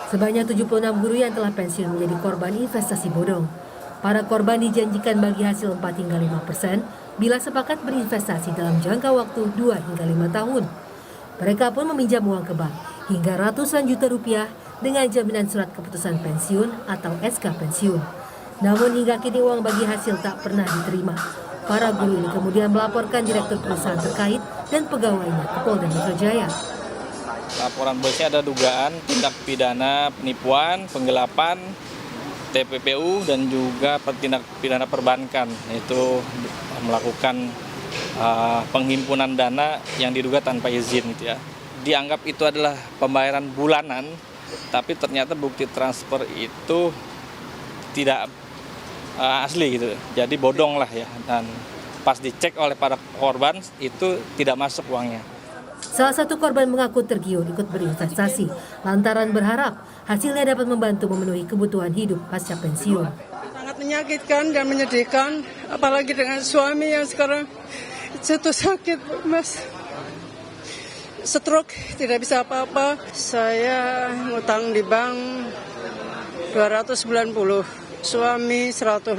Sebanyak 76 guru yang telah pensiun menjadi korban investasi bodong. Para korban dijanjikan bagi hasil 4 hingga 5% bila sepakat berinvestasi dalam jangka waktu 2 hingga 5 tahun. Mereka pun meminjam uang ke bank hingga ratusan juta rupiah dengan jaminan surat keputusan pensiun atau SK pensiun. Namun hingga kini uang bagi hasil tak pernah diterima. Para guru ini kemudian melaporkan direktur perusahaan terkait dan pegawainya ke Polda Metro Jaya. Laporan bosnya ada dugaan tindak pidana penipuan, penggelapan, TPPU dan juga tindak pidana perbankan, yaitu melakukan penghimpunan dana yang diduga tanpa izin gitu ya. Dianggap itu adalah pembayaran bulanan, tapi ternyata bukti transfer itu tidak asli gitu. Jadi bodong lah ya, dan pas dicek oleh para korban itu tidak masuk uangnya. Salah satu korban mengaku tergiur ikut berinvestasi lantaran berharap hasilnya dapat membantu memenuhi kebutuhan hidup pasca pensiun. Sangat menyakitkan dan menyedihkan, apalagi dengan suami yang sekarang jatuh sakit, Mas. Stroke, tidak bisa apa-apa. Saya ngutang di bank 290, suami 180,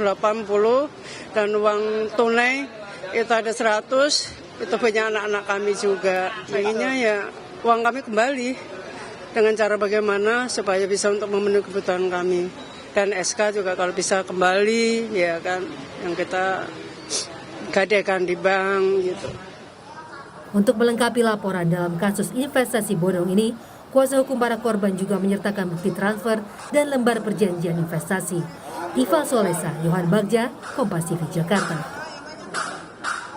dan uang tunai itu ada 100. Itu punya anak-anak kami juga. Pengennya ya uang kami kembali dengan cara bagaimana supaya bisa untuk memenuhi kebutuhan kami. Dan SK juga kalau bisa kembali ya kan yang kita gadekan di bank gitu. Untuk melengkapi laporan dalam kasus investasi bodong ini, kuasa hukum para korban juga menyertakan bukti transfer dan lembar perjanjian investasi. Iva Solesa, Yohan Bagja, Kompas TV Jakarta.